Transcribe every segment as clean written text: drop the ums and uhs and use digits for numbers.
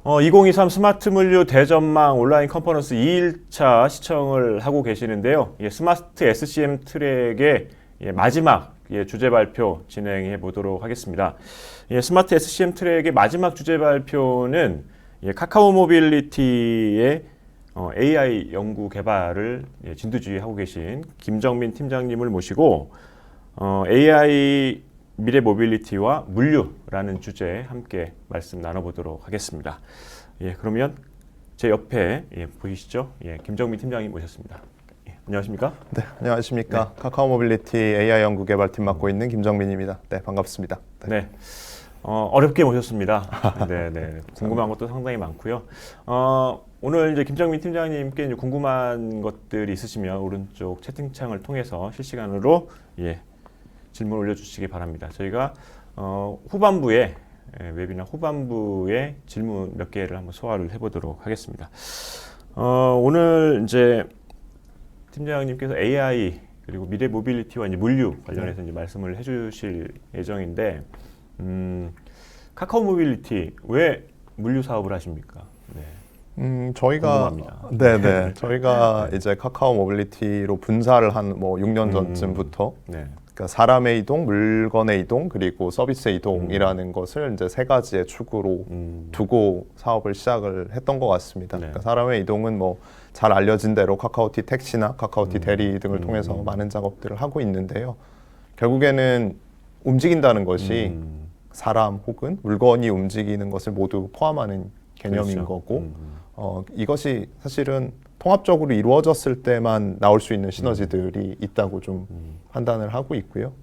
2023 스마트 물류 대전망 온라인 컨퍼런스 2일차 시청을 하고 계시는데요. 스마트 SCM 트랙의 마지막 주제 발표 진행해 보도록 하겠습니다. 스마트 SCM 트랙의 마지막 주제 발표는 카카오 모빌리티의 AI 연구 개발을 진두지휘하고 계신 김정민 팀장님을 모시고 AI 미래 모빌리티와 물류라는 주제에 함께 말씀 나눠보도록 하겠습니다. 그러면 제 옆에 보이시죠? 김정민 팀장님 모셨습니다. 안녕하십니까? 네, 안녕하십니까? 네. 카카오 모빌리티 AI 연구 개발팀 맡고 있는 김정민입니다. 네, 반갑습니다. 네. 어렵게 모셨습니다. 네. 궁금한 것도 상당히 많고요. 오늘 이제 김정민 팀장님께 이제 궁금한 것들이 있으시면 오른쪽 채팅창을 통해서 실시간으로 질문 올려주시기 바랍니다. 저희가 후반부에 웨비나 후반부에 질문 몇 개를 한번 소화를 해보도록 하겠습니다. 오늘 이제 팀장님께서 AI 그리고 미래 모빌리티와 이제 물류 관련해서 이제 말씀을 해주실 예정인데 카카오 모빌리티 왜 물류 사업을 하십니까? 네. 저희가 궁금합니다. 네네 저희가 이제 카카오 모빌리티로 분사를 한 6년 전쯤부터 그러니까 사람의 이동, 물건의 이동, 그리고 서비스의 이동이라는 것을 이제 세 가지의 축으로 두고 사업을 시작을 했던 것 같습니다. 그러니까 사람의 이동은 잘 알려진 대로 카카오티 택시나 카카오티 대리 등을 통해서 많은 작업들을 하고 있는데요. 결국에는 움직인다는 것이 사람 혹은 물건이 움직이는 것을 모두 포함하는 개념인 그렇죠. 거고 이것이 사실은 통합적으로 이루어졌을 때만 나올 수 있는 시너지들이 있다고 좀 판단을 하고 있고요.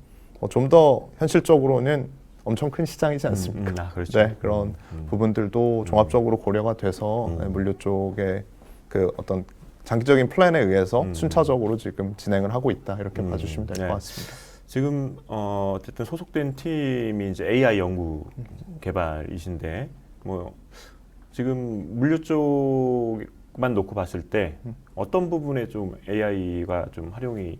좀 더 현실적으로는 엄청 큰 시장이지 않습니까? 그렇죠. 네, 그런 부분들도 종합적으로 고려가 돼서 물류 쪽에 그 어떤 장기적인 플랜에 의해서 순차적으로 지금 진행을 하고 있다 이렇게 봐주시면 될 것 같습니다. 지금 어쨌든 소속된 팀이 이제 AI 연구 개발이신데 지금 물류 쪽만 놓고 봤을 때 어떤 부분에 좀 AI가 좀 활용이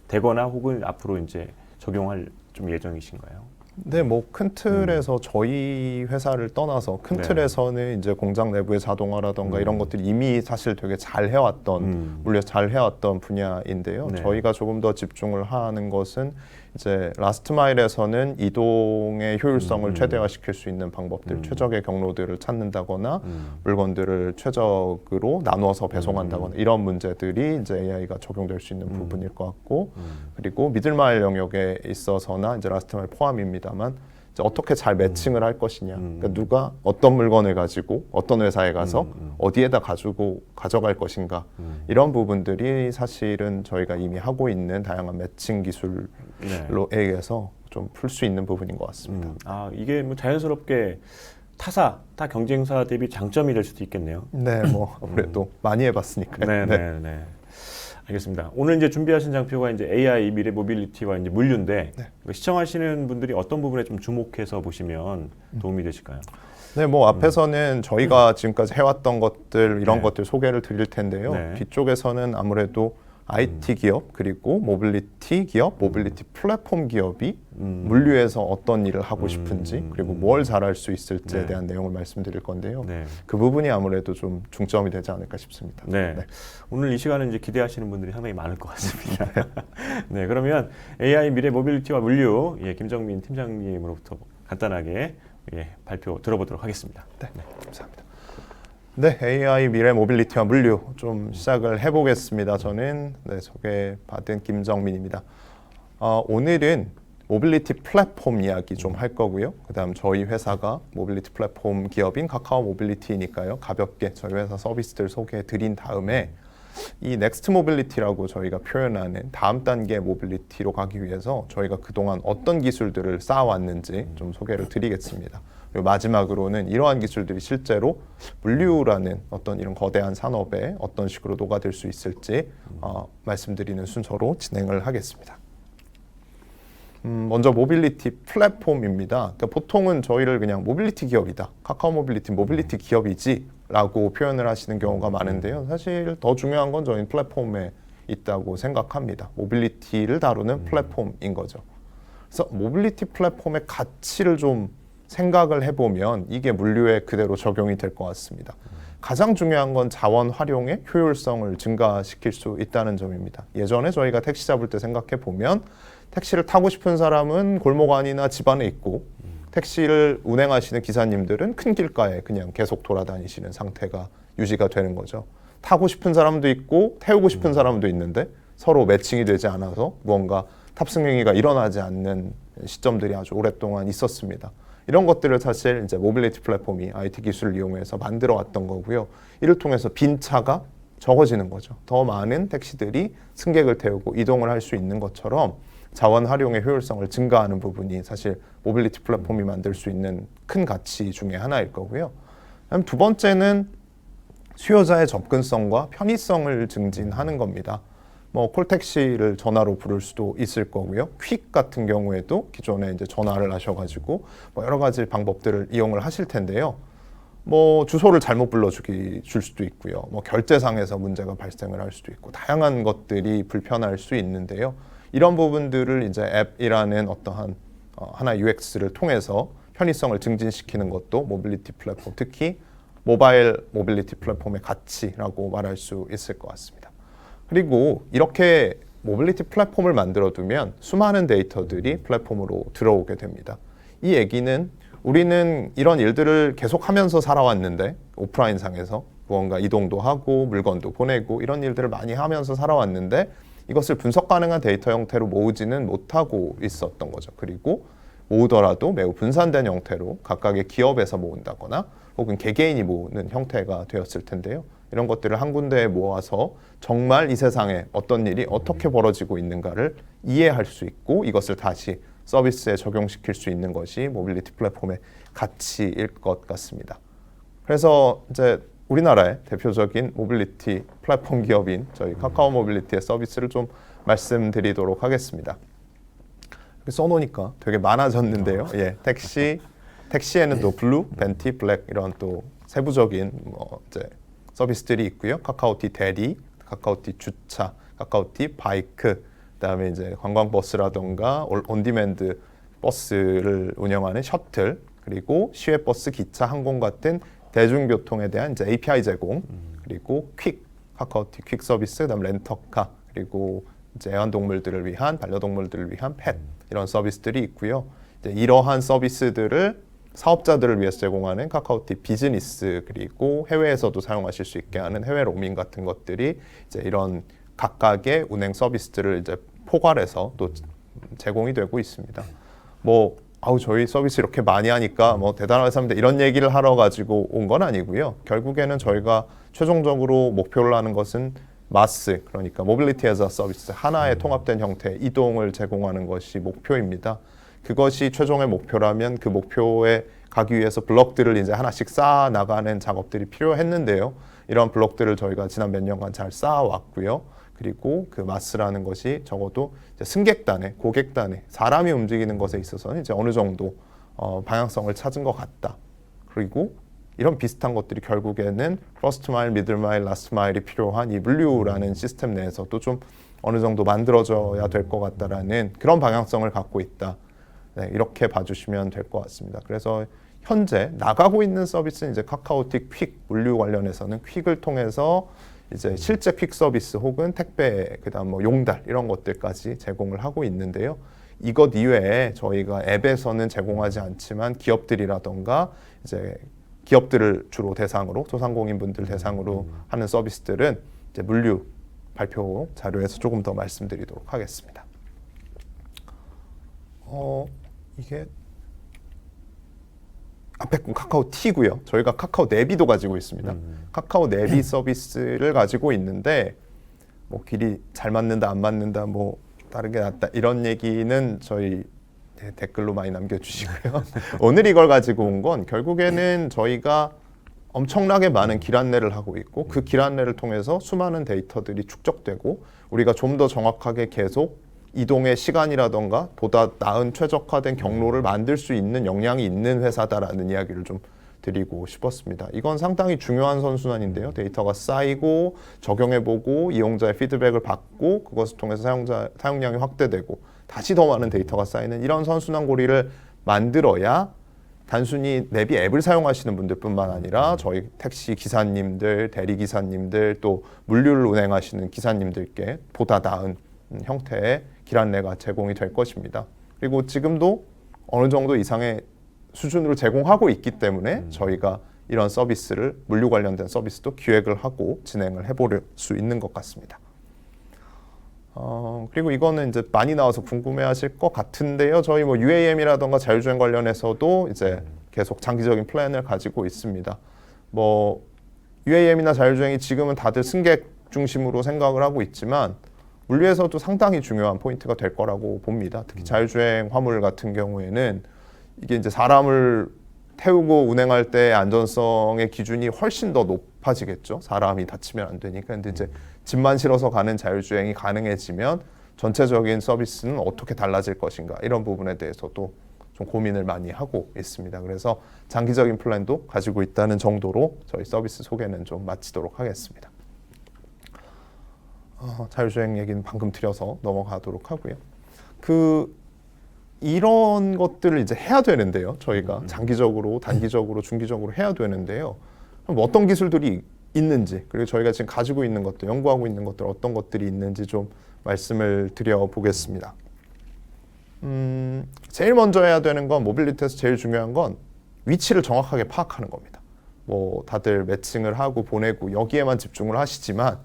되거나 혹은 앞으로 이제 적용할 좀 예정이신가요? 네, 큰 틀에서 저희 회사를 떠나서 큰 틀에서는 이제 공장 내부의 자동화라던가 이런 것들이 이미 사실 되게 잘 해왔던 물려 잘 해왔던 분야인데요. 저희가 조금 더 집중을 하는 것은 이제 라스트 마일에서는 이동의 효율성을 최대화시킬 수 있는 방법들, 최적의 경로들을 찾는다거나 물건들을 최적으로 나누어서 배송한다거나 이런 문제들이 이제 AI가 적용될 수 있는 부분일 것 같고, 그리고 미들마일 영역에 있어서나 이제 라스트 마일 포함입니다만 이제 어떻게 잘 매칭을 할 것이냐, 그러니까 누가 어떤 물건을 가지고 어떤 회사에 가서 어디에다 가져갈 것인가 이런 부분들이 사실은 저희가 이미 하고 있는 다양한 매칭 기술로 의해서 좀 풀 수 있는 부분인 것 같습니다. 이게 자연스럽게 타 경쟁사 대비 장점이 될 수도 있겠네요. 네, 아무래도 많이 해봤으니까요. 네. 알겠습니다. 오늘 이제 준비하신 장표가 이제 AI 미래 모빌리티와 이제 물류인데 시청하시는 분들이 어떤 부분에 좀 주목해서 보시면 도움이 되실까요? 네, 앞에서는 저희가 지금까지 해왔던 것들 이런 것들 소개를 드릴 텐데요. 뒤쪽에서는 아무래도 IT 기업 그리고 모빌리티 기업, 모빌리티 플랫폼 기업이 물류에서 어떤 일을 하고 싶은지 그리고 뭘 잘할 수 있을지에 대한 내용을 말씀드릴 건데요. 그 부분이 아무래도 좀 중점이 되지 않을까 싶습니다. 오늘 이 시간은 이제 기대하시는 분들이 상당히 많을 것 같습니다. 네, 그러면 AI 미래 모빌리티와 물류 김정민 팀장님으로부터 간단하게 발표 들어보도록 하겠습니다. 네, 감사합니다. 네, AI 미래 모빌리티와 물류 좀 시작을 해보겠습니다. 저는 소개받은 김정민입니다. 오늘은 모빌리티 플랫폼 이야기 좀 할 거고요. 그다음 저희 회사가 모빌리티 플랫폼 기업인 카카오 모빌리티니까요. 가볍게 저희 회사 서비스들 소개해 드린 다음에 이 넥스트 모빌리티라고 저희가 표현하는 다음 단계 모빌리티로 가기 위해서 저희가 그동안 어떤 기술들을 쌓아왔는지 좀 소개를 드리겠습니다. 그리고 마지막으로는 이러한 기술들이 실제로 물류라는 어떤 이런 거대한 산업에 어떤 식으로 녹아들 수 있을지 말씀드리는 순서로 진행을 하겠습니다. 먼저 모빌리티 플랫폼입니다. 그러니까 보통은 저희를 그냥 모빌리티 기업이다, 카카오 모빌리티 모빌리티 기업이지 라고 표현을 하시는 경우가 많은데요. 사실 더 중요한 건 저희는 플랫폼에 있다고 생각합니다. 모빌리티를 다루는 플랫폼인 거죠. 그래서 모빌리티 플랫폼의 가치를 좀 생각을 해보면 이게 물류에 그대로 적용이 될 것 같습니다. 가장 중요한 건 자원 활용의 효율성을 증가시킬 수 있다는 점입니다. 예전에 저희가 택시 잡을 때 생각해 보면 택시를 타고 싶은 사람은 골목 안이나 집 안에 있고 택시를 운행하시는 기사님들은 큰 길가에 그냥 계속 돌아다니시는 상태가 유지가 되는 거죠. 타고 싶은 사람도 있고 태우고 싶은 사람도 있는데 서로 매칭이 되지 않아서 무언가 탑승 행위가 일어나지 않는 시점들이 아주 오랫동안 있었습니다. 이런 것들을 사실 이제 모빌리티 플랫폼이 IT 기술을 이용해서 만들어 왔던 거고요. 이를 통해서 빈 차가 적어지는 거죠. 더 많은 택시들이 승객을 태우고 이동을 할 수 있는 것처럼 자원 활용의 효율성을 증가하는 부분이 사실 모빌리티 플랫폼이 만들 수 있는 큰 가치 중에 하나일 거고요. 그다음 두 번째는 수요자의 접근성과 편의성을 증진하는 겁니다. 뭐 콜택시를 전화로 부를 수도 있을 거고요. 퀵 같은 경우에도 기존에 이제 전화를 하셔가지고 뭐 여러 가지 방법들을 이용을 하실 텐데요. 뭐 주소를 잘못 줄 수도 있고요. 뭐 결제상에서 문제가 발생을 할 수도 있고 다양한 것들이 불편할 수 있는데요. 이런 부분들을 이제 앱이라는 어떠한 하나의 UX를 통해서 편의성을 증진시키는 것도 모빌리티 플랫폼, 특히 모바일 모빌리티 플랫폼의 가치라고 말할 수 있을 것 같습니다. 그리고 이렇게 모빌리티 플랫폼을 만들어두면 수많은 데이터들이 플랫폼으로 들어오게 됩니다. 이 얘기는 우리는 이런 일들을 계속하면서 살아왔는데 오프라인 상에서 무언가 이동도 하고 물건도 보내고 이런 일들을 많이 하면서 살아왔는데 이것을 분석 가능한 데이터 형태로 모으지는 못하고 있었던 거죠. 그리고 모으더라도 매우 분산된 형태로 각각의 기업에서 모은다거나 혹은 개개인이 모으는 형태가 되었을 텐데요. 이런 것들을 한 군데에 모아서 정말 이 세상에 어떤 일이 어떻게 벌어지고 있는가를 이해할 수 있고 이것을 다시 서비스에 적용시킬 수 있는 것이 모빌리티 플랫폼의 가치일 것 같습니다. 그래서 이제 우리나라의 대표적인 모빌리티 플랫폼 기업인 저희 카카오 모빌리티의 서비스를 좀 말씀드리도록 하겠습니다. 써놓으니까 되게 많아졌는데요. 예, 택시에는 또 블루, 벤티, 블랙 이런 또 세부적인 이제 서비스들이 있고요. 카카오티 대리, 카카오티 주차, 카카오티 바이크, 그다음에 이제 관광버스라던가 온디맨드 버스를 운영하는 셔틀, 그리고 시외버스, 기차, 항공 같은 대중교통에 대한 이제 API 제공, 그리고 카카오티 퀵 서비스, 그다음 렌터카, 그리고 이제 애완동물들을 위한 반려동물들을 위한 펫 이런 서비스들이 있고요. 이제 이러한 서비스들을 사업자들을 위해서 제공하는 카카오티 비즈니스, 그리고 해외에서도 사용하실 수 있게 하는 해외 로밍 같은 것들이 이제 이런 각각의 운행 서비스들을 이제 포괄해서 또 제공이 되고 있습니다. 뭐 저희 서비스 이렇게 많이 하니까 뭐 대단하습니다 이런 얘기를 하러 가지고 온 건 아니고요. 결국에는 저희가 최종적으로 목표를 하는 것은 마스, 그러니까 모빌리티 에즈 어 서비스, 하나의 통합된 형태의 이동을 제공하는 것이 목표입니다. 그것이 최종의 목표라면 그 목표에 가기 위해서 블록들을 이제 하나씩 쌓아 나가는 작업들이 필요했는데요. 이런 블록들을 저희가 지난 몇 년간 잘 쌓아왔고요. 그리고 그 마스라는 것이 적어도 이제 승객단에, 고객단에 사람이 움직이는 것에 있어서는 이제 어느 정도 방향성을 찾은 것 같다. 그리고 이런 비슷한 것들이 결국에는 퍼스트 마일, 미들 마일, 라스트 마일이 필요한 이 물류라는 시스템 내에서도 좀 어느 정도 만들어져야 될 것 같다라는 그런 방향성을 갖고 있다. 네, 이렇게 봐주시면 될 것 같습니다. 그래서 현재 나가고 있는 서비스는 이제 카카오티 퀵 물류 관련해서는 퀵을 통해서 이제 실제 퀵 서비스 혹은 택배, 그다음 뭐 용달 이런 것들까지 제공을 하고 있는데요. 이것 이외에 저희가 앱에서는 제공하지 않지만 기업들이라던가 이제 기업들을 주로 대상으로 소상공인분들 대상으로 하는 서비스들은 이제 물류 발표 자료에서 조금 더 말씀드리도록 하겠습니다. 이게 앞에 건 카카오 T고요. 저희가 카카오 내비도 가지고 있습니다. 카카오 내비 서비스를 가지고 있는데 뭐 길이 잘 맞는다 안 맞는다 뭐 다르게 낫다 이런 얘기는 저희 댓글로 많이 남겨주시고요. 오늘 이걸 가지고 온 건 결국에는 저희가 엄청나게 많은 길 안내를 하고 있고 그 길 안내를 통해서 수많은 데이터들이 축적되고 우리가 좀 더 정확하게 계속 이동의 시간이라던가 보다 나은 최적화된 경로를 만들 수 있는 역량이 있는 회사다라는 이야기를 좀 드리고 싶었습니다. 이건 상당히 중요한 선순환인데요. 데이터가 쌓이고 적용해보고 이용자의 피드백을 받고 그것을 통해서 사용량이 확대되고 다시 더 많은 데이터가 쌓이는 이런 선순환 고리를 만들어야 단순히 내비 앱을 사용하시는 분들뿐만 아니라 저희 택시 기사님들, 대리 기사님들, 또 물류를 운행하시는 기사님들께 보다 나은 형태의 길 안내가 제공이 될 것입니다. 그리고 지금도 어느 정도 이상의 수준으로 제공하고 있기 때문에 저희가 이런 서비스를, 물류 관련된 서비스도 기획을 하고 진행을 해볼 수 있는 것 같습니다. 그리고 이거는 이제 많이 나와서 궁금해하실 것 같은데요. 저희 뭐 UAM이라던가 자율주행 관련해서도 이제 계속 장기적인 플랜을 가지고 있습니다. 뭐 UAM이나 자율주행이 지금은 다들 승객 중심으로 생각을 하고 있지만 물류에서도 상당히 중요한 포인트가 될 거라고 봅니다. 특히 자율주행 화물 같은 경우에는 이게 이제 사람을 태우고 운행할 때 안전성의 기준이 훨씬 더 높아지겠죠. 사람이 다치면 안 되니까. 근데 이제 짐만 실어서 가는 자율주행이 가능해지면 전체적인 서비스는 어떻게 달라질 것인가, 이런 부분에 대해서도 좀 고민을 많이 하고 있습니다. 그래서 장기적인 플랜도 가지고 있다는 정도로 저희 서비스 소개는 좀 마치도록 하겠습니다. 자율주행 얘기는 방금 드려서 넘어가도록 하고요. 이런 것들을 이제 해야 되는데요. 저희가 장기적으로, 단기적으로, 중기적으로 해야 되는데요. 그럼 어떤 기술들이 있는지, 그리고 저희가 지금 가지고 있는 것들, 연구하고 있는 것들, 어떤 것들이 있는지 좀 말씀을 드려보겠습니다. 제일 먼저 해야 되는 건, 모빌리티에서 제일 중요한 건 위치를 정확하게 파악하는 겁니다. 뭐 다들 매칭을 하고 보내고 여기에만 집중을 하시지만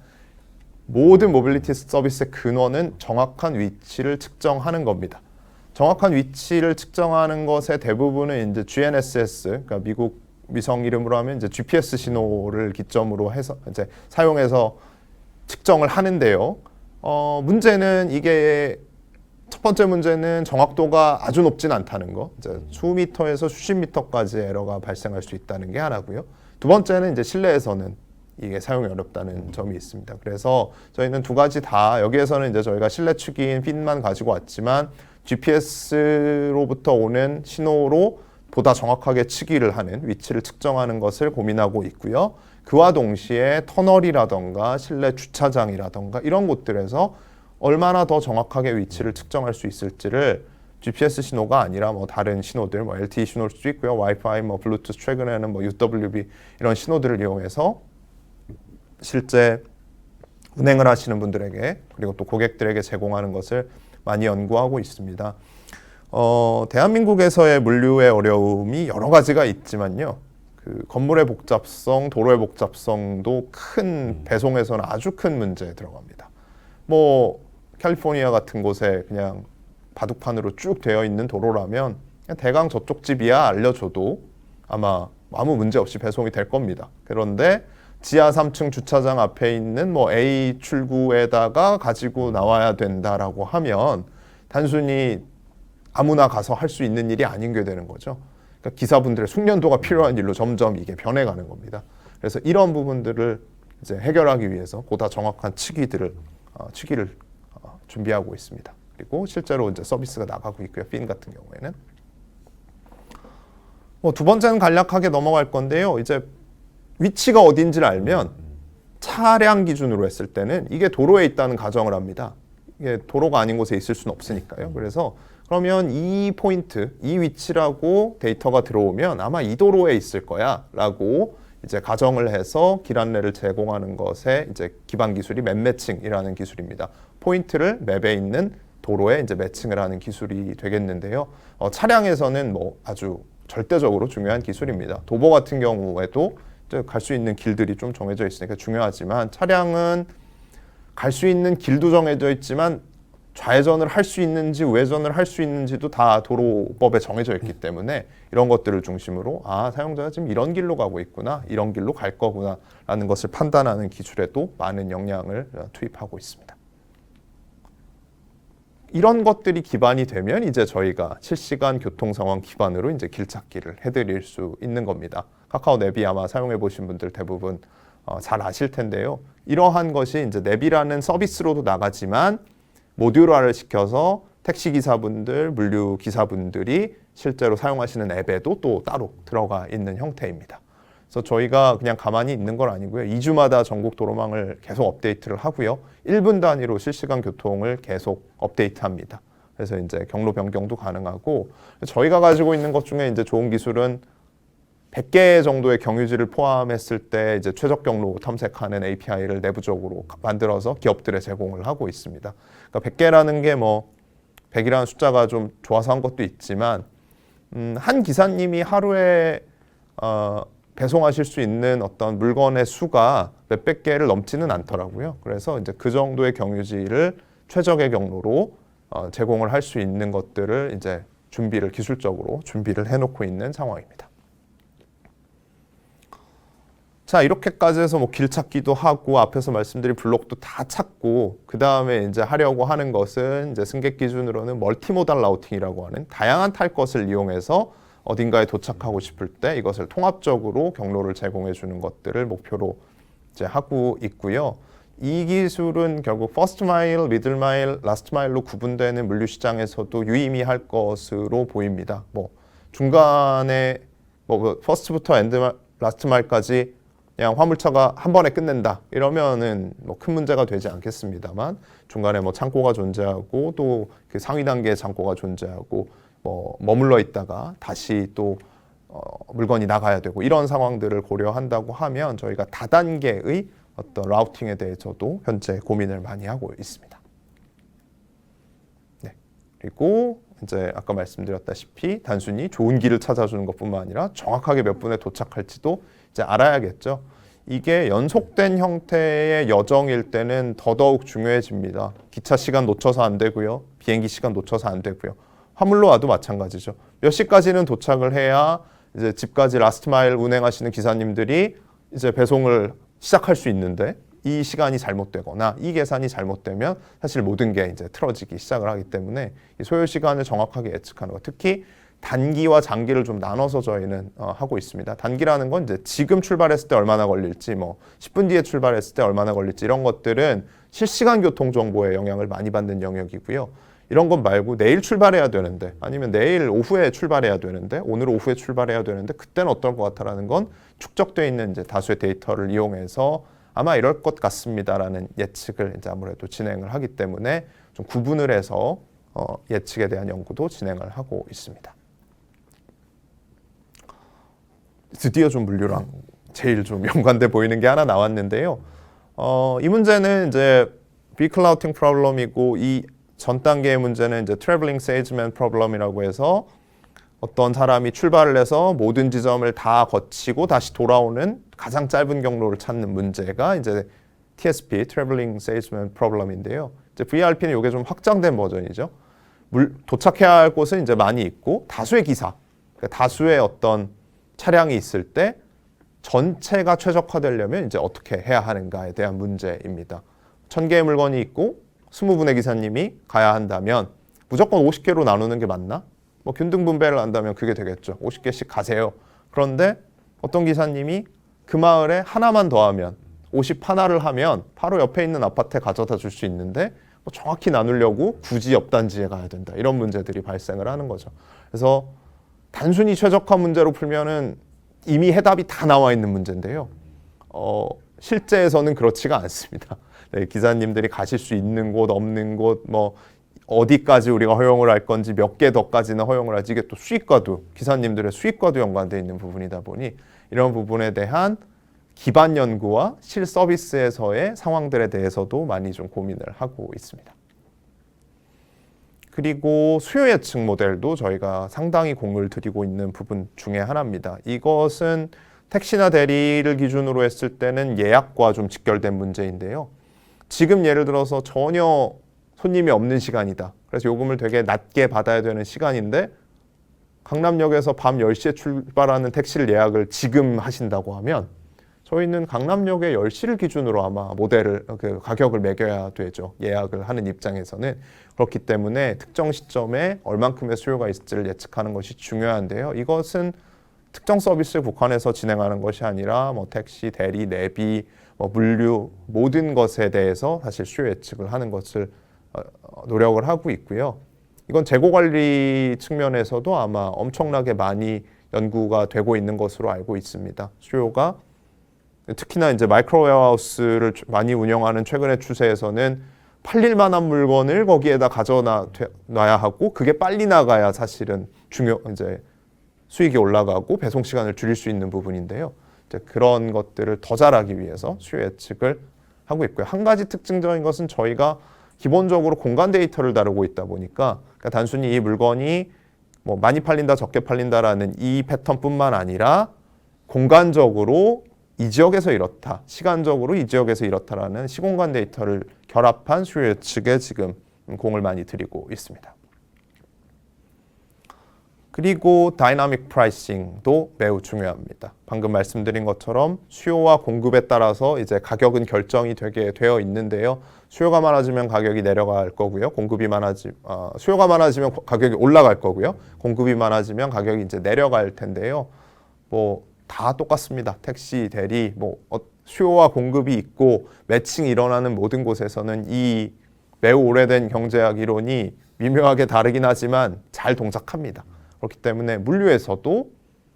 모든 모빌리티 서비스의 근원은 정확한 위치를 측정하는 겁니다. 정확한 위치를 측정하는 것의 대부분은 이제 GNSS, 그러니까 미국 위성 이름으로 하면 이제 GPS 신호를 기점으로 해서 이제 사용해서 측정을 하는데요. 문제는 이게 첫 번째 문제는 정확도가 아주 높진 않다는 거. 이제 수미터에서 수십 미터까지 에러가 발생할 수 있다는 게 하나고요. 두 번째는 이제 실내에서는 이게 사용이 어렵다는 점이 있습니다. 그래서 저희는 두 가지 다, 여기에서는 이제 저희가 실내 측인 핀만 가지고 왔지만 GPS로부터 오는 신호로 보다 정확하게 측위를 하는, 위치를 측정하는 것을 고민하고 있고요. 그와 동시에 터널이라던가 실내 주차장이라던가 이런 곳들에서 얼마나 더 정확하게 위치를 측정할 수 있을지를 GPS 신호가 아니라 뭐 다른 신호들, 뭐 LTE 신호일 수도 있고요. 와이파이, 뭐 블루투스, 최근에는 뭐 UWB 이런 신호들을 이용해서 실제 운행을 하시는 분들에게, 그리고 또 고객들에게 제공하는 것을 많이 연구하고 있습니다. 대한민국에서의 물류의 어려움이 여러 가지가 있지만요. 그 건물의 복잡성, 도로의 복잡성도 큰, 배송에서는 아주 큰 문제에 들어갑니다. 뭐 캘리포니아 같은 곳에 그냥 바둑판으로 쭉 되어 있는 도로라면 그냥 대강 저쪽 집이야 알려줘도 아마 아무 문제 없이 배송이 될 겁니다. 그런데 지하 3층 주차장 앞에 있는 뭐 A 출구에다가 가지고 나와야 된다라고 하면 단순히 아무나 가서 할 수 있는 일이 아닌 게 되는 거죠. 그러니까 기사분들의 숙련도가 필요한 일로 점점 이게 변해가는 겁니다. 그래서 이런 부분들을 이제 해결하기 위해서 보다 정확한 측위를 준비하고 있습니다. 그리고 실제로 이제 서비스가 나가고 있고요. 핀 같은 경우에는. 두 번째는 간략하게 넘어갈 건데요. 이제 위치가 어딘지를 알면 차량 기준으로 했을 때는 이게 도로에 있다는 가정을 합니다. 이게 도로가 아닌 곳에 있을 수는 없으니까요. 그래서 그러면 이 포인트, 이 위치라고 데이터가 들어오면 아마 이 도로에 있을 거야 라고 이제 가정을 해서 길 안내를 제공하는 것에 이제 기반 기술이 맵 매칭이라는 기술입니다. 포인트를 맵에 있는 도로에 이제 매칭을 하는 기술이 되겠는데요. 차량에서는 뭐 아주 절대적으로 중요한 기술입니다. 도보 같은 경우에도 갈 수 있는 길들이 좀 정해져 있으니까 중요하지만 차량은 갈 수 있는 길도 정해져 있지만 좌회전을 할 수 있는지 우회전을 할 수 있는지도 다 도로법에 정해져 있기 때문에 이런 것들을 중심으로 사용자가 지금 이런 길로 가고 있구나, 이런 길로 갈 거구나 라는 것을 판단하는 기술에도 많은 역량을 투입하고 있습니다. 이런 것들이 기반이 되면 이제 저희가 실시간 교통 상황 기반으로 이제 길 찾기를 해드릴 수 있는 겁니다. 카카오 내비 아마 사용해 보신 분들 대부분 잘 아실 텐데요. 이러한 것이 이제 내비라는 서비스로도 나가지만 모듈화를 시켜서 택시 기사분들, 물류 기사분들이 실제로 사용하시는 앱에도 또 따로 들어가 있는 형태입니다. 그래서 저희가 그냥 가만히 있는 건 아니고요. 2주마다 전국 도로망을 계속 업데이트를 하고요. 1분 단위로 실시간 교통을 계속 업데이트합니다. 그래서 이제 경로 변경도 가능하고 저희가 가지고 있는 것 중에 이제 좋은 기술은 100개 정도의 경유지를 포함했을 때 이제 최적 경로 탐색하는 API를 내부적으로 만들어서 기업들에 제공을 하고 있습니다. 그러니까 100개라는 게 뭐 100이라는 숫자가 좀 좋아서 한 것도 있지만 한 기사님이 하루에 배송하실 수 있는 어떤 물건의 수가 몇백 개를 넘지는 않더라고요. 그래서 이제 그 정도의 경유지를 최적의 경로로 제공을 할 수 있는 것들을 이제 기술적으로 준비를 해놓고 있는 상황입니다. 자, 이렇게까지 해서 뭐 길 찾기도 하고 앞에서 말씀드린 블록도 다 찾고 그 다음에 이제 하려고 하는 것은 이제 승객 기준으로는 멀티모달 라우팅이라고 하는 다양한 탈 것을 이용해서 어딘가에 도착하고 싶을 때 이것을 통합적으로 경로를 제공해 주는 것들을 목표로 이제 하고 있고요. 이 기술은 결국 퍼스트 마일, 미들 마일, 라스트 마일로 구분되는 물류 시장에서도 유의미할 것으로 보입니다. 뭐 중간에 뭐 퍼스트부터 라스트 마일까지 그냥 화물차가 한 번에 끝낸다 이러면은 뭐 큰 문제가 되지 않겠습니다만 중간에 뭐 창고가 존재하고 또 그 상위 단계의 창고가 존재하고 뭐 머물러 있다가 다시 또 물건이 나가야 되고 이런 상황들을 고려한다고 하면 저희가 다단계의 어떤 라우팅에 대해서도 현재 고민을 많이 하고 있습니다. 네. 그리고 이제 아까 말씀드렸다시피 단순히 좋은 길을 찾아주는 것뿐만 아니라 정확하게 몇 분에 도착할지도 이제 알아야겠죠. 이게 연속된 형태의 여정일 때는 더더욱 중요해집니다. 기차 시간 놓쳐서 안 되고요. 비행기 시간 놓쳐서 안 되고요. 화물로 와도 마찬가지죠. 몇 시까지는 도착을 해야 이제 집까지 라스트 마일 운행하시는 기사님들이 이제 배송을 시작할 수 있는데 이 시간이 잘못되거나 이 계산이 잘못되면 사실 모든 게 이제 틀어지기 시작을 하기 때문에 이 소요 시간을 정확하게 예측하는 것, 특히 단기와 장기를 좀 나눠서 저희는 하고 있습니다. 단기라는 건 이제 지금 출발했을 때 얼마나 걸릴지, 뭐 10분 뒤에 출발했을 때 얼마나 걸릴지 이런 것들은 실시간 교통 정보에 영향을 많이 받는 영역이고요. 이런 것 말고 내일 출발해야 되는데 아니면 내일 오후에 출발해야 되는데 오늘 오후에 출발해야 되는데 그때는 어떨 것 같아라는 건 축적되어 있는 이제 다수의 데이터를 이용해서 아마 이럴 것 같습니다라는 예측을 이제 아무래도 진행을 하기 때문에 좀 구분을 해서 예측에 대한 연구도 진행을 하고 있습니다. 드디어 좀 물류랑 제일 좀 연관돼 보이는 게 하나 나왔는데요. 이 문제는 이제 vehicle routing problem이고 이 전 단계의 문제는 이제 traveling salesman problem이라고 해서 어떤 사람이 출발을 해서 모든 지점을 다 거치고 다시 돌아오는 가장 짧은 경로를 찾는 문제가 이제 TSP, traveling salesman problem인데요. 이제 VRP는 이게 좀 확장된 버전이죠. 도착해야 할 곳은 이제 많이 있고 다수의 기사, 그러니까 다수의 어떤 차량이 있을 때 전체가 최적화되려면 이제 어떻게 해야 하는가에 대한 문제입니다. 1000개의 물건이 있고 20분의 기사님이 가야 한다면 무조건 50개로 나누는 게 맞나? 뭐 균등 분배를 한다면 그게 되겠죠. 50개씩 가세요. 그런데 어떤 기사님이 그 마을에 하나만 더하면 51를 하면 바로 옆에 있는 아파트에 가져다 줄 수 있는데 뭐 정확히 나누려고 굳이 옆 단지에 가야 된다. 이런 문제들이 발생을 하는 거죠. 그래서 단순히 최적화 문제로 풀면은 이미 해답이 다 나와 있는 문제인데요. 실제에서는 그렇지가 않습니다. 네, 기사님들이 가실 수 있는 곳, 없는 곳, 뭐 어디까지 우리가 허용을 할 건지 몇 개 더까지는 허용을 할지 이게 또 수익과도 기사님들의 수익과도 연관되어 있는 부분이다 보니 이런 부분에 대한 기반 연구와 실 서비스에서의 상황들에 대해서도 많이 좀 고민을 하고 있습니다. 그리고 수요 예측 모델도 저희가 상당히 공을 들이고 있는 부분 중에 하나입니다. 이것은 택시나 대리를 기준으로 했을 때는 예약과 좀 직결된 문제인데요. 지금 예를 들어서 전혀 손님이 없는 시간이다. 그래서 요금을 되게 낮게 받아야 되는 시간인데 강남역에서 밤 10시에 출발하는 택시를 예약을 지금 하신다고 하면 저희는 강남역의 10시를 기준으로 아마 그 가격을 매겨야 되죠. 예약을 하는 입장에서는. 그렇기 때문에 특정 시점에 얼만큼의 수요가 있을지를 예측하는 것이 중요한데요. 이것은 특정 서비스에 국한해서 진행하는 것이 아니라 뭐 택시, 대리, 내비, 뭐 물류 모든 것에 대해서 사실 수요 예측을 하는 것을 노력을 하고 있고요. 이건 재고 관리 측면에서도 아마 엄청나게 많이 연구가 되고 있는 것으로 알고 있습니다. 수요가 특히나 이제 마이크로 웨어하우스를 많이 운영하는 최근의 추세에서는 팔릴 만한 물건을 거기에다 가져놔야 하고 그게 빨리 나가야 사실은 이제 수익이 올라가고 배송 시간을 줄일 수 있는 부분인데요. 이제 그런 것들을 더 잘하기 위해서 수요 예측을 하고 있고요. 한 가지 특징적인 것은 저희가 기본적으로 공간 데이터를 다루고 있다 보니까 그러니까 단순히 이 물건이 뭐 많이 팔린다, 적게 팔린다라는 이 패턴뿐만 아니라 공간적으로 이 지역에서 이렇다, 시간적으로 이 지역에서 이렇다라는 시공간 데이터를 결합한 수요 예측에 지금 공을 많이 들이고 있습니다. 그리고 다이나믹 프라이싱도 매우 중요합니다. 방금 말씀드린 것처럼 수요와 공급에 따라서 이제 가격은 결정이 되게 되어 있는데요. 수요가 많아지면 가격이 내려갈 거고요. 수요가 많아지면 가격이 올라갈 거고요. 공급이 많아지면 가격이 이제 내려갈 텐데요. 뭐 다 똑같습니다. 택시, 대리, 수요와 공급이 있고 매칭이 일어나는 모든 곳에서는 이 매우 오래된 경제학 이론이 미묘하게 다르긴 하지만 잘 동작합니다. 그렇기 때문에 물류에서도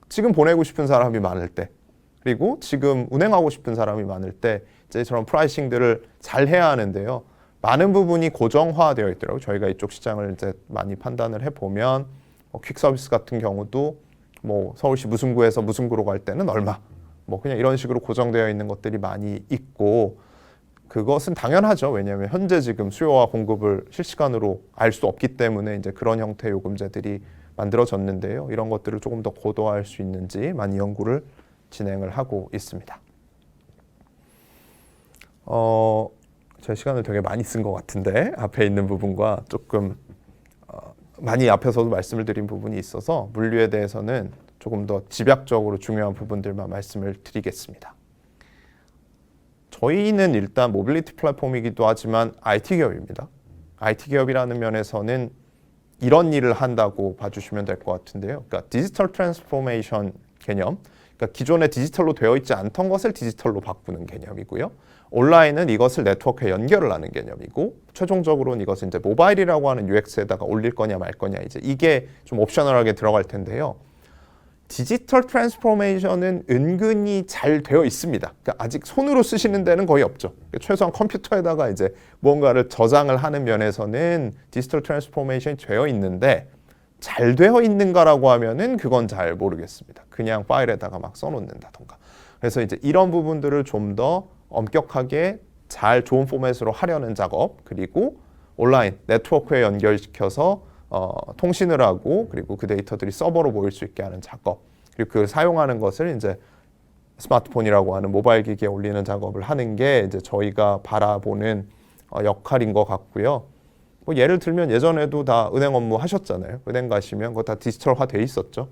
지금 보내고 싶은 사람이 많을 때 그리고 지금 운행하고 싶은 사람이 많을 때 이제 저런 프라이싱들을 잘 해야 하는데요. 많은 부분이 고정화되어 있더라고요. 저희가 이쪽 시장을 이제 많이 판단을 해보면 퀵 서비스 같은 경우도 서울시 무슨 구에서 무슨 구로 갈 때는 얼마 그냥 이런 식으로 고정되어 있는 것들이 많이 있고 그것은 당연하죠. 왜냐하면 현재 지금 수요와 공급을 실시간으로 알 수 없기 때문에 이제 그런 형태의 요금제들이 만들어졌는데요. 이런 것들을 조금 더 고도화할 수 있는지 많이 연구를 진행을 하고 있습니다. 제 시간을 되게 많이 쓴 것 같은데 앞에 있는 부분과 조금 많이 앞에서도 말씀을 드린 부분이 있어서 물류에 대해서는 조금 더 집약적으로 중요한 부분들만 말씀을 드리겠습니다. 저희는 일단 모빌리티 플랫폼이기도 하지만 IT 기업입니다. IT 기업이라는 면에서는 이런 일을 한다고 봐주시면 될 것 같은데요. 그러니까 디지털 트랜스포메이션 개념, 그러니까 기존에 디지털로 되어 있지 않던 것을 디지털로 바꾸는 개념이고요. 온라인은 이것을 네트워크에 연결을 하는 개념이고, 최종적으로는 이것을 이제 모바일이라고 하는 UX에다가 올릴 거냐 말 거냐 이제 이게 좀 옵셔널하게 들어갈 텐데요. 디지털 트랜스포메이션은 은근히 잘 되어 있습니다. 그러니까 아직 손으로 쓰시는 데는 거의 없죠. 그러니까 최소한 컴퓨터에다가 이제 뭔가를 저장을 하는 면에서는 디지털 트랜스포메이션이 되어 있는데 잘 되어 있는가라고 하면은 그건 잘 모르겠습니다. 그냥 파일에다가 막 써놓는다던가. 그래서 이제 이런 부분들을 좀 더 엄격하게 잘 좋은 포맷으로 하려는 작업, 그리고 온라인 네트워크에 연결시켜서 통신을 하고 그리고 그 데이터들이 서버로 모일 수 있게 하는 작업, 그리고 그 사용하는 것을 이제 스마트폰이라고 하는 모바일 기기에 올리는 작업을 하는 게 이제 저희가 바라보는 역할인 것 같고요. 예를 들면 예전에도 다 은행 업무 하셨잖아요. 은행 가시면 그거 다 디지털화 돼 있었죠.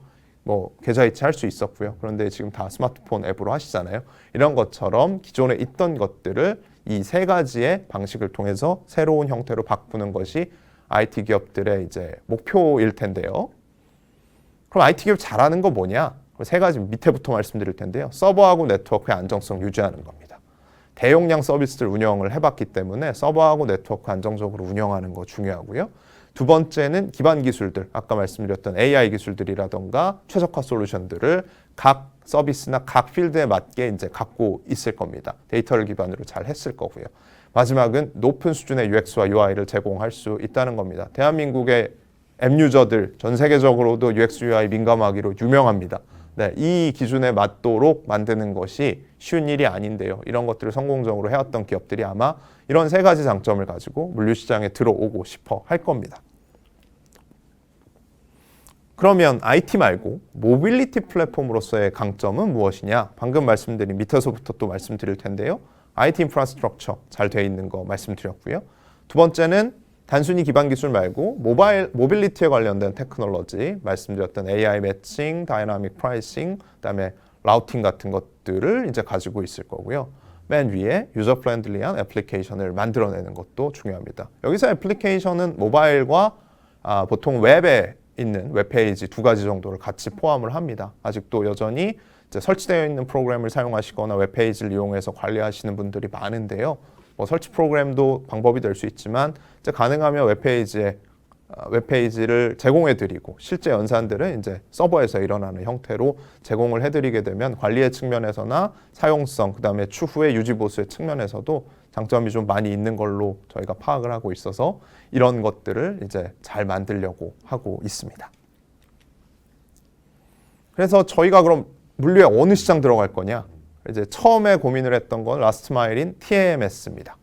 계좌이체 할 수 있었고요. 그런데 지금 다 스마트폰 앱으로 하시잖아요. 이런 것처럼 기존에 있던 것들을 이 세 가지의 방식을 통해서 새로운 형태로 바꾸는 것이 IT 기업들의 이제 목표일 텐데요. 그럼 IT 기업 잘하는 거 뭐냐? 세 가지 밑에부터 말씀드릴 텐데요. 서버하고 네트워크의 안정성 유지하는 겁니다. 대용량 서비스를 운영을 해봤기 때문에 서버하고 네트워크 안정적으로 운영하는 거 중요하고요. 두 번째는 기반 기술들, 아까 말씀드렸던 AI 기술들이라던가 최적화 솔루션들을 각 서비스나 각 필드에 맞게 이제 갖고 있을 겁니다. 데이터를 기반으로 잘 했을 거고요. 마지막은 높은 수준의 UX와 UI를 제공할 수 있다는 겁니다. 대한민국의 앱 유저들 전 세계적으로도 UX, UI 민감하기로 유명합니다. 네, 이 기준에 맞도록 만드는 것이 쉬운 일이 아닌데요. 이런 것들을 성공적으로 해왔던 기업들이 아마 이런 세 가지 장점을 가지고 물류시장에 들어오고 싶어 할 겁니다. 그러면 IT 말고 모빌리티 플랫폼으로서의 강점은 무엇이냐? 방금 말씀드린 밑에서부터 또 말씀드릴 텐데요. IT 인프라스트럭처 잘 돼 있는 거 말씀드렸고요. 두 번째는 단순히 기반 기술 말고 모빌리티에 관련된 테크놀로지, 말씀드렸던 AI 매칭, 다이나믹 프라이싱, 그다음에 라우팅 같은 것들을 이제 가지고 있을 거고요. 맨 위에 유저 프렌들리한 애플리케이션을 만들어내는 것도 중요합니다. 여기서 애플리케이션은 모바일과 보통 웹에 있는 웹페이지 두 가지 정도를 같이 포함을 합니다. 아직도 여전히 이제 설치되어 있는 프로그램을 사용하시거나 웹페이지를 이용해서 관리하시는 분들이 많은데요. 설치 프로그램도 방법이 될 수 있지만 이제 가능하면 웹페이지에 웹페이지를 제공해드리고 실제 연산들은 이제 서버에서 일어나는 형태로 제공을 해드리게 되면 관리의 측면에서나 사용성, 그다음에 추후의 유지 보수의 측면에서도 장점이 좀 많이 있는 걸로 저희가 파악을 하고 있어서 이런 것들을 이제 잘 만들려고 하고 있습니다. 그래서 저희가 그럼 물류에 어느 시장 들어갈 거냐? 이제 처음에 고민을 했던 건 라스트 마일인 TMS입니다.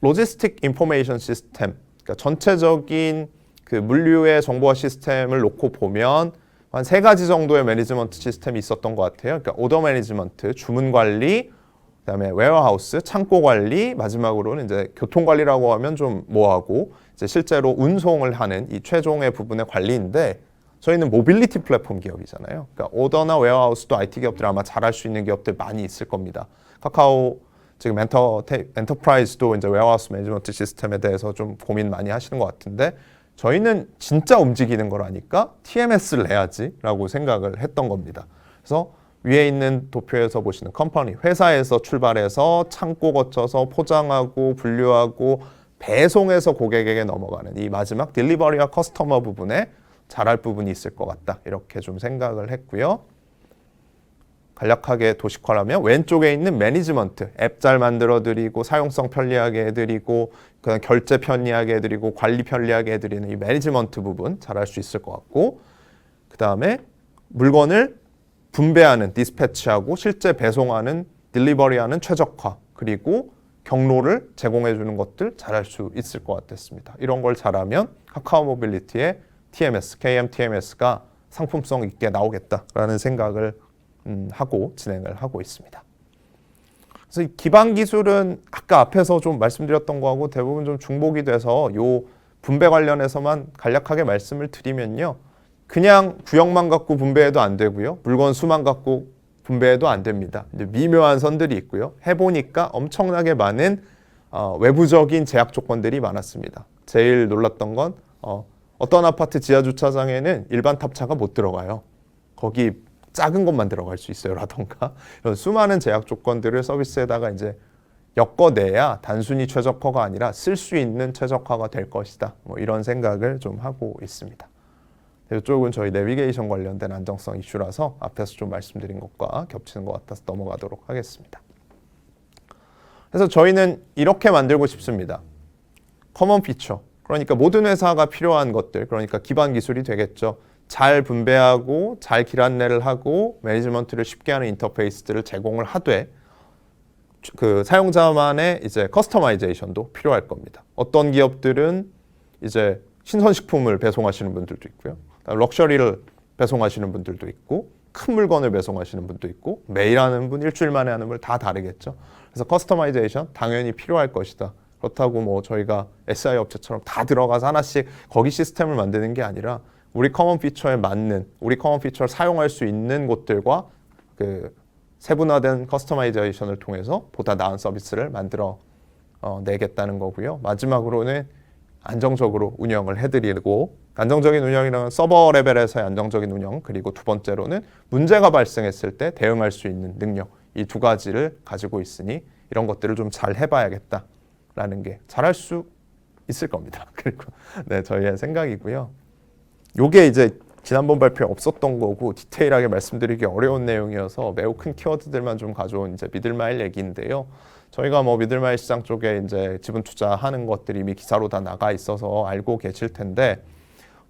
로지스틱 인포메이션 시스템, 그러니까 전체적인 그 물류의 정보화 시스템을 놓고 보면 한 3가지 정도의 매니지먼트 시스템이 있었던 것 같아요. 그러니까 오더 매니지먼트, 주문 관리, 그다음에 웨어하우스, 창고 관리, 마지막으로는 이제 교통 관리라고 하면 좀 뭐하고 이제 실제로 운송을 하는 이 최종의 부분의 관리인데 저희는 모빌리티 플랫폼 기업이잖아요. 그러니까 오더나 웨어하우스도 IT 기업들이 아마 잘할 수 있는 기업들 많이 있을 겁니다. 카카오 지금 엔터프라이즈도 이제 웨어하우스 매니지먼트 시스템에 대해서 좀 고민 많이 하시는 것 같은데 저희는 진짜 움직이는 거라니까 TMS를 내야지라고 생각을 했던 겁니다. 그래서 위에 있는 도표에서 보시는 컴퍼니, 회사에서 출발해서 창고 거쳐서 포장하고 분류하고 배송해서 고객에게 넘어가는 이 마지막 딜리버리와 커스터머 부분에 잘할 부분이 있을 것 같다. 이렇게 좀 생각을 했고요. 간략하게 도식화라면 왼쪽에 있는 매니지먼트, 앱 잘 만들어드리고 사용성 편리하게 해드리고 그다음 결제 편리하게 해드리고 관리 편리하게 해드리는 이 매니지먼트 부분 잘할 수 있을 것 같고 그 다음에 물건을 분배하는 디스패치하고 실제 배송하는 딜리버리하는 최적화 그리고 경로를 제공해주는 것들 잘할 수 있을 것 같았습니다. 이런 걸 잘하면 카카오 모빌리티의 TMS, KMTMS가 상품성 있게 나오겠다라는 생각을 하고 진행을 하고 있습니다. 그래서 이 기반 기술은 아까 앞에서 좀 말씀드렸던 거하고 대부분 좀 중복이 돼서 요 분배 관련해서만 간략하게 말씀을 드리면요. 그냥 구역만 갖고 분배해도 안 되고요. 물건 수만 갖고 분배해도 안 됩니다. 이제 미묘한 선들이 있고요. 해보니까 엄청나게 많은 외부적인 제약 조건들이 많았습니다. 제일 놀랐던 건 어떤 아파트 지하 주차장에는 일반 탑차가 못 들어가요. 거기 작은 것만 들어갈 수 있어요 라던가 이런 수많은 제약 조건들을 서비스에다가 이제 엮어내야 단순히 최적화가 아니라 쓸 수 있는 최적화가 될 것이다. 뭐 이런 생각을 좀 하고 있습니다. 이쪽은 저희 내비게이션 관련된 안정성 이슈라서 앞에서 좀 말씀드린 것과 겹치는 것 같아서 넘어가도록 하겠습니다. 그래서 저희는 이렇게 만들고 싶습니다. 커먼 피처, 그러니까 모든 회사가 필요한 것들, 그러니까 기반 기술이 되겠죠. 잘 분배하고 잘 길 안내를 하고 매니지먼트를 쉽게 하는 인터페이스들을 제공을 하되 그 사용자만의 이제 커스터마이제이션도 필요할 겁니다. 어떤 기업들은 이제 신선식품을 배송하시는 분들도 있고요. 럭셔리를 배송하시는 분들도 있고 큰 물건을 배송하시는 분도 있고 매일 하는 분, 일주일 만에 하는 분 다 다르겠죠. 그래서 커스터마이제이션 당연히 필요할 것이다. 그렇다고 뭐 저희가 SI 업체처럼 다 들어가서 하나씩 거기 시스템을 만드는 게 아니라 우리 커먼 피처에 맞는 우리 커먼 피처를 사용할 수 있는 곳들과 그 세분화된 커스터마이제이션을 통해서 보다 나은 서비스를 만들어 내겠다는 거고요. 마지막으로는 안정적으로 운영을 해드리고 안정적인 운영이라는 서버 레벨에서의 안정적인 운영 그리고 두 번째로는 문제가 발생했을 때 대응할 수 있는 능력 이 두 가지를 가지고 있으니 이런 것들을 좀 잘 해봐야겠다라는 게 잘할 수 있을 겁니다. 그리고 네 저희의 생각이고요. 요게 이제 지난번 발표에 없었던 거고 디테일하게 말씀드리기 어려운 내용이어서 매우 큰 키워드들만 좀 가져온 이제 미들마일 얘기인데요. 저희가 뭐 미들마일 시장 쪽에 이제 지분 투자하는 것들이 이미 기사로 다 나가 있어서 알고 계실 텐데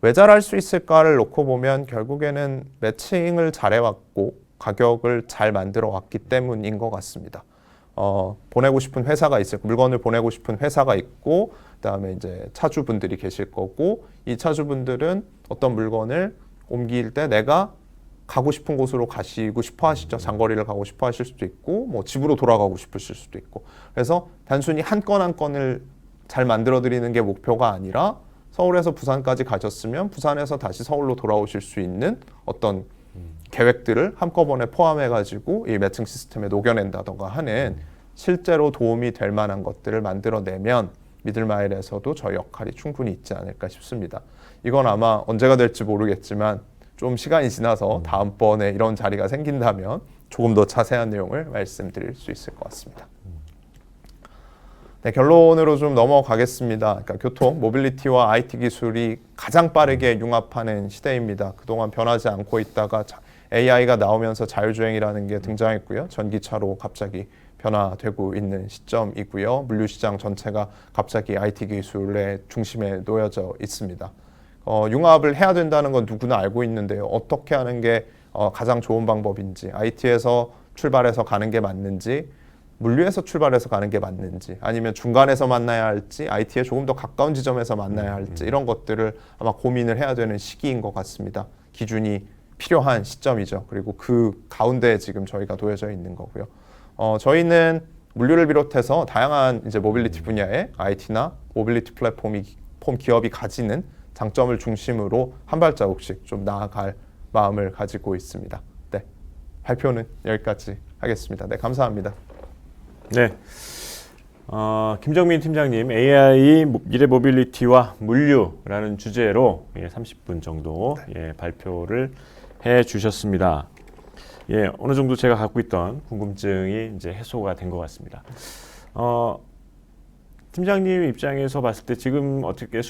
왜 잘할 수 있을까를 놓고 보면 결국에는 매칭을 잘해왔고 가격을 잘 만들어 왔기 때문인 것 같습니다. 보내고 싶은 회사가 있을 물건을 보내고 싶은 회사가 있고 그다음에 이제 차주분들이 계실 거고 이 차주분들은 어떤 물건을 옮길 때 내가 가고 싶은 곳으로 가시고 싶어 하시죠. 장거리를 가고 싶어 하실 수도 있고 뭐 집으로 돌아가고 싶으실 수도 있고 그래서 단순히 한 건 한 건을 잘 만들어 드리는 게 목표가 아니라 서울에서 부산까지 가셨으면 부산에서 다시 서울로 돌아오실 수 있는 어떤 계획들을 한꺼번에 포함해 가지고 이 매칭 시스템에 녹여낸다던가 하는 실제로 도움이 될 만한 것들을 만들어내면 미들마일에서도 저희 역할이 충분히 있지 않을까 싶습니다. 이건 아마 언제가 될지 모르겠지만 좀 시간이 지나서 다음번에 이런 자리가 생긴다면 조금 더 자세한 내용을 말씀드릴 수 있을 것 같습니다. 네, 결론으로 좀 넘어가겠습니다. 그러니까 교통, 모빌리티와 IT 기술이 가장 빠르게 융합하는 시대입니다. 그동안 변하지 않고 있다가 AI가 나오면서 자율주행이라는 게 등장했고요. 전기차로 갑자기 변화되고 있는 시점이고요. 물류시장 전체가 갑자기 IT 기술의 중심에 놓여져 있습니다. 융합을 해야 된다는 건 누구나 알고 있는데요. 어떻게 하는 게 가장 좋은 방법인지, IT에서 출발해서 가는 게 맞는지, 물류에서 출발해서 가는 게 맞는지, 아니면 중간에서 만나야 할지, IT에 조금 더 가까운 지점에서 만나야 할지, 이런 것들을 아마 고민을 해야 되는 시기인 것 같습니다. 기준이 필요한 시점이죠. 그리고 그 가운데에 지금 저희가 놓여져 있는 거고요. 저희는 물류를 비롯해서 다양한 이제 모빌리티 분야의 IT나 모빌리티 플랫폼 기업이 가지는 장점을 중심으로 한 발자국씩 좀 나아갈 마음을 가지고 있습니다. 네, 발표는 여기까지 하겠습니다. 네, 감사합니다. 네, 김정민 팀장님, AI 미래 모빌리티와 물류라는 주제로 30분 정도 발표를 해주셨습니다. 어느 정도 제가 갖고 있던 궁금증이 이제 해소가 된 것 같습니다. 팀장님 입장에서 봤을 때 지금 어떻게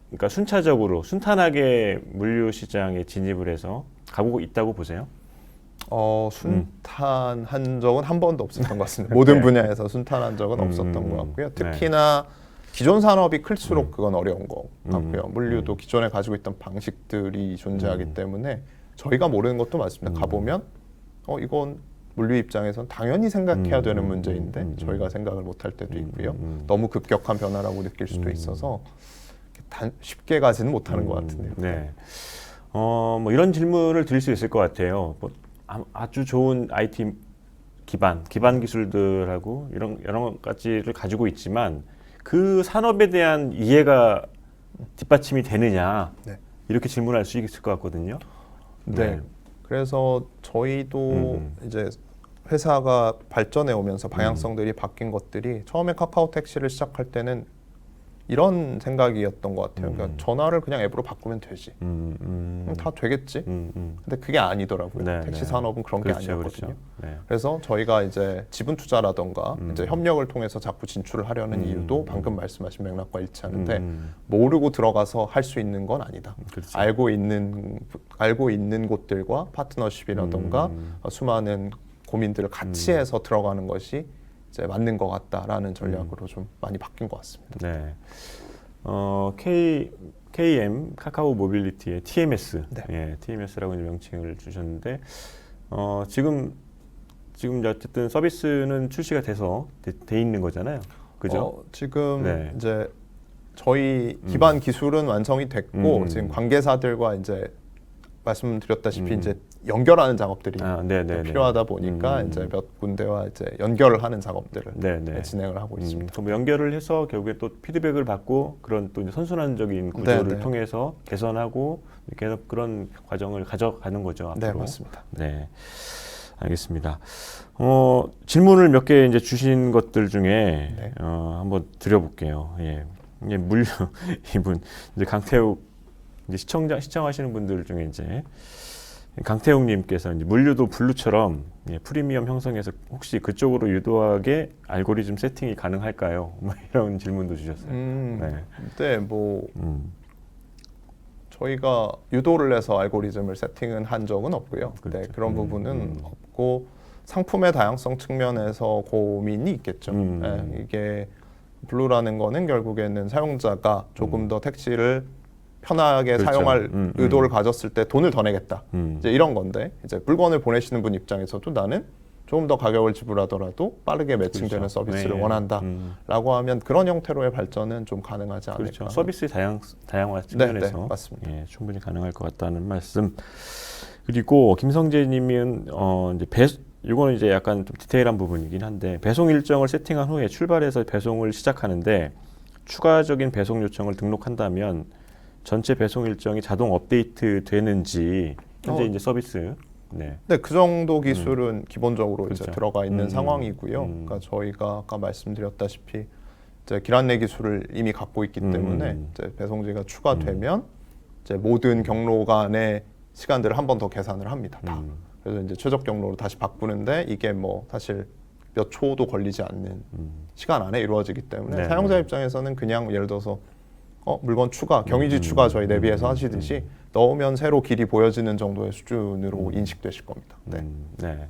그러니까 순탄하게 물류 시장에 진입을 해서 가고 있다고 보세요? 순탄한 적은 한 번도 없었던 것 같습니다. 모든 분야에서 순탄한 적은 없었던 것 같고요. 특히나 기존 산업이 클수록 그건 어려운 것 같고요. 물류도 기존에 가지고 있던 방식들이 존재하기 때문에 저희가 모르는 것도 많습니다. 가보면 이건 물류 입장에서는 당연히 생각해야 되는 문제인데 저희가 생각을 못할 때도 있고요. 너무 급격한 변화라고 느낄 수도 있어서 쉽게 가지는 못하는 것 같은데요. 네. 뭐 이런 질문을 드릴 수 있을 것 같아요. 뭐 아주 좋은 IT 기반 기술들하고 이런 여러 가지를 가지고 있지만 그 산업에 대한 이해가 뒷받침이 되느냐 이렇게 질문할 수 있을 것 같거든요. 네. 그래서 저희도 이제 회사가 발전해 오면서 방향성들이 바뀐 것들이 처음에 카카오 택시를 시작할 때는 이런 생각이었던 것 같아요. 그러니까 전화를 그냥 앱으로 바꾸면 되지. 다 되겠지. 근데 그게 아니더라고요. 네, 택시 네. 산업은 그런 게 그렇죠, 아니었거든요. 그렇죠. 네. 그래서 저희가 이제 지분 투자라던가 이제 협력을 통해서 자꾸 진출을 하려는 이유도 방금 말씀하신 맥락과 일치하는데 모르고 들어가서 할 수 있는 건 아니다. 그렇죠. 알고 있는 곳들과 파트너십이라던가 수많은 고민들을 같이 해서 들어가는 것이 이제 맞는 것 같다라는 전략으로 좀 많이 바뀐 것 같습니다. 네. KM 카카오 모빌리티의 TMS, TMS라고 명칭을 주셨는데 지금 어쨌든 서비스는 출시가 돼서 돼 있는 거잖아요, 그죠? 지금 이제 저희 기반 기술은 완성이 됐고 지금 관계사들과 이제 말씀드렸다시피 이제 연결하는 작업들이 필요하다 보니까 이제 몇 군데와 이제 연결을 하는 작업들을 진행을 하고 있습니다. 뭐 연결을 해서 결국에 또 피드백을 받고 그런 또 이제 선순환적인 구조를 통해서 개선하고 이렇게 그런 과정을 가져가는 거죠. 앞으로. 네, 맞습니다. 네, 알겠습니다. 질문을 몇 개 이제 주신 것들 중에 한번 드려볼게요. 물류 이분 이제 강태욱 이제 시청하시는 분들 중에 이제 강태웅님께서 이제 물류도 블루처럼 프리미엄 형성해서 혹시 그쪽으로 유도하게 알고리즘 세팅이 가능할까요? 뭐 이런 질문도 주셨어요. 네, 뭐 저희가 유도를 해서 알고리즘을 세팅은 한 적은 없고요. 그렇죠. 네, 그런 부분은 없고 상품의 다양성 측면에서 고민이 있겠죠. 이게 블루라는 거는 결국에는 사용자가 조금 더 택시를 편하게 사용할 의도를 가졌을 때 돈을 더 내겠다. 이제 이런 건데 이제 물건을 보내시는 분 입장에서도 나는 조금 더 가격을 지불하더라도 빠르게 매칭되는 서비스를 원한다라고 하면 그런 형태로의 발전은 좀 가능하지 않을까. 그렇죠. 서비스의 다양화 측면에서 맞습니다. 충분히 가능할 것 같다는 말씀. 그리고 김성재님은 이제 이거는 이제 약간 좀 디테일한 부분이긴 한데 배송 일정을 세팅한 후에 출발해서 배송을 시작하는데 추가적인 배송 요청을 등록한다면 전체 배송 일정이 자동 업데이트 되는지 현재 이제 서비스. 네, 그 정도 기술은 기본적으로 이제 들어가 있는 상황이고요. 그러니까 저희가 아까 말씀드렸다시피 이제 길안내 기술을 이미 갖고 있기 때문에 이제 배송지가 추가되면 이제 모든 경로 간의 시간들을 한 번 더 계산을 합니다. 다. 그래서 이제 최적 경로로 다시 바꾸는데 이게 뭐 사실 몇 초도 걸리지 않는 시간 안에 이루어지기 때문에 네. 사용자 입장에서는 그냥 예를 들어서 물건 추가, 경유지 추가 저희 내비에서 하시듯이 넣으면 새로 길이 보여지는 정도의 수준으로 인식되실 겁니다. 네. 네.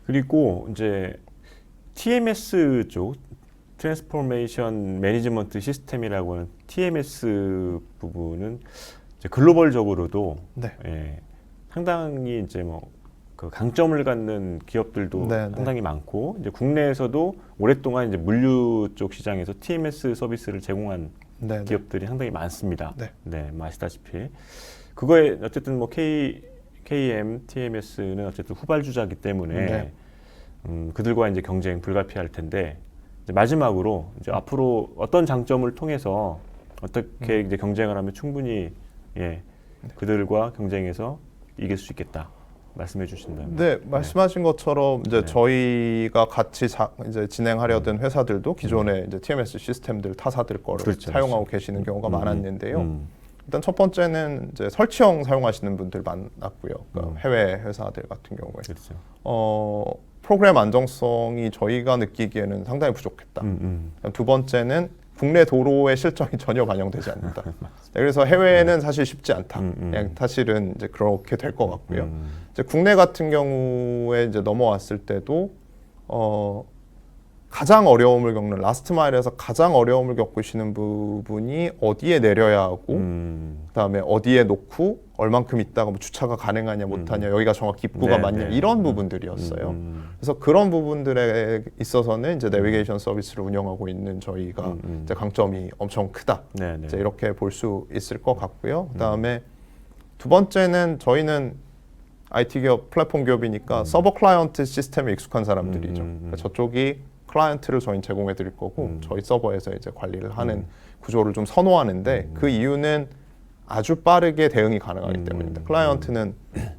그리고 이제 TMS 쪽 트랜스포메이션 매니지먼트 시스템이라고 하는 TMS 부분은 이제 글로벌적으로도 네. 예, 상당히 이제 뭐 그 강점을 갖는 기업들도 네, 상당히 많고 이제 국내에서도 오랫동안 이제 물류 쪽 시장에서 TMS 서비스를 제공한 네. 기업들이 상당히 많습니다. 네. 네, 뭐 아시다시피 그거에 어쨌든 뭐 KM, TMS는 어쨌든 후발주자이기 때문에 네. 그들과 이제 경쟁 불가피할 텐데 이제 마지막으로 이제 앞으로 어떤 장점을 통해서 어떻게 이제 경쟁을 하면 충분히 예, 그들과 경쟁해서 이길 수 있겠다 말씀해 주신다면. 네, 말씀하신 것처럼 이제 네. 저희가 같이 이제 진행하려던 회사들도 기존의 이제 TMS 시스템들 타사들 거를 그렇죠, 사용하고 계시는 경우가 많았는데요. 일단 첫 번째는 이제 설치형 사용하시는 분들 많았고요. 그러니까 해외 회사들 같은 경우에 그렇죠. 프로그램 안정성이 저희가 느끼기에는 상당히 부족했다. 두 번째는 국내 도로의 실정이 전혀 반영되지 않는다. 네, 그래서 해외는 사실 쉽지 않다. 그냥 사실은 이제 그렇게 될 것 같고요. 이제 국내 같은 경우에 이제 넘어왔을 때도 가장 어려움을 겪는 라스트 마일에서 가장 어려움을 겪으시는 부분이 어디에 내려야 하고 그다음에 어디에 놓고 얼만큼 있다가 뭐 주차가 가능하냐 못하냐 여기가 정확히 입구가 네, 맞냐 네. 이런 부분들이었어요. 그래서 그런 부분들에 있어서는 이제 내비게이션 서비스를 운영하고 있는 저희가 이제 강점이 엄청 크다. 네, 네. 이제 이렇게 볼 수 있을 것 같고요. 그다음에 두 번째는 저희는 IT 기업, 플랫폼 기업이니까 서버 클라이언트 시스템에 익숙한 사람들이죠. 그러니까 저쪽이 클라이언트를 저희는 제공해 드릴 거고 저희 서버에서 이제 관리를 하는 구조를 좀 선호하는데 그 이유는 아주 빠르게 대응이 가능하기 때문입니다. 클라이언트는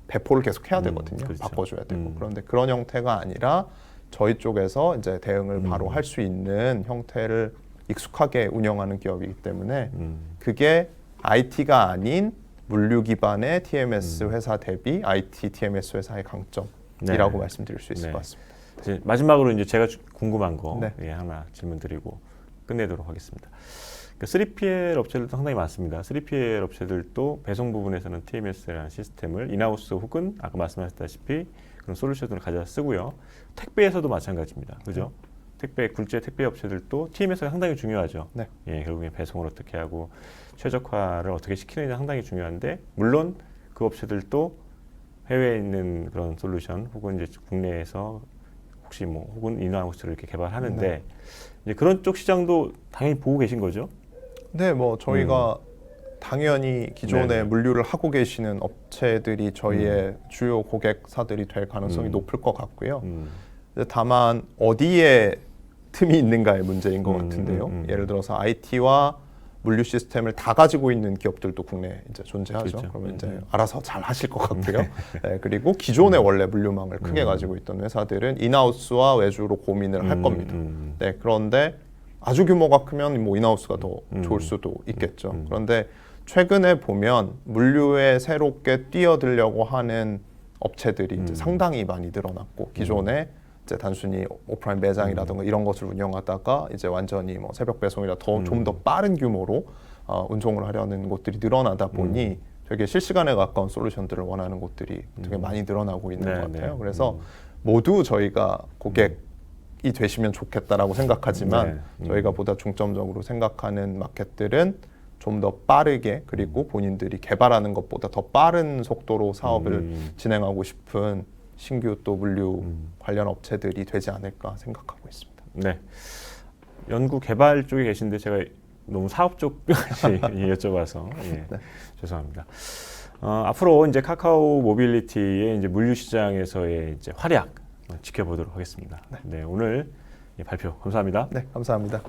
배포를 계속 해야 되거든요. 그렇죠. 바꿔줘야 되고. 그런데 그런 형태가 아니라 저희 쪽에서 이제 대응을 바로 할 수 있는 형태를 익숙하게 운영하는 기업이기 때문에 그게 IT가 아닌 물류 기반의 TMS 회사 대비 IT TMS 회사의 강점이라고 말씀드릴 수 있을 네. 것 같습니다. 이제 마지막으로 이제 제가 궁금한 거 네. 예, 하나 질문드리고 끝내도록 하겠습니다. 그러니까 3PL 업체들도 상당히 많습니다. 3PL 업체들도 배송 부분에서는 TMS라는 시스템을 인하우스 혹은 아까 말씀하셨다시피 그런 솔루션을 가져 쓰고요. 택배에서도 마찬가지입니다. 그죠? 굴제 택배 업체들도 TMS가 상당히 중요하죠. 네. 예, 결국에 배송을 어떻게 하고 최적화를 어떻게 시키느냐 상당히 중요한데 물론 그 업체들도 해외에 있는 그런 솔루션 혹은 이제 국내에서 혹시 뭐 혹은 인하우스를 이렇게 개발하는데 네. 이제 그런 쪽 시장도 당연히 보고 계신 거죠? 네, 뭐 저희가 당연히 기존에 네네. 물류를 하고 계시는 업체들이 저희의 주요 고객사들이 될 가능성이 높을 것 같고요. 이제 다만 어디에 틈이 있는가의 문제인 것 같은데요. 예를 들어서 IT와 물류 시스템을 다 가지고 있는 기업들도 국내에 이제 존재하죠. 그렇죠. 그러면 이제 알아서 잘 하실 것 같고요. 네, 그리고 기존에 원래 물류망을 크게 가지고 있던 회사들은 인하우스와 외주로 고민을 할 겁니다. 네, 그런데 아주 규모가 크면 뭐 인하우스가 더 좋을 수도 있겠죠. 그런데 최근에 보면 물류에 새롭게 뛰어들려고 하는 업체들이 이제 상당히 많이 늘어났고 기존에 이제 단순히 오프라인 매장이라든가 이런 것을 운영하다가 이제 완전히 뭐 새벽 배송이라 좀 더 빠른 규모로 운송을 하려는 곳들이 늘어나다 보니 되게 실시간에 가까운 솔루션들을 원하는 곳들이 되게 많이 늘어나고 있는 것 같아요. 그래서 모두 저희가 고객이 되시면 좋겠다라고 생각하지만 저희가 보다 중점적으로 생각하는 마켓들은 좀 더 빠르게 그리고 본인들이 개발하는 것보다 더 빠른 속도로 사업을 진행하고 싶은 신규 또 물류 관련 업체들이 되지 않을까 생각하고 있습니다. 네. 연구 개발 쪽에 계신데 제가 너무 사업 쪽까지 여쭤봐서 예, 네. 죄송합니다. 앞으로 이제 카카오 모빌리티의 이제 물류 시장에서의 이제 활약 지켜보도록 하겠습니다. 네, 오늘 발표 감사합니다. 네, 감사합니다.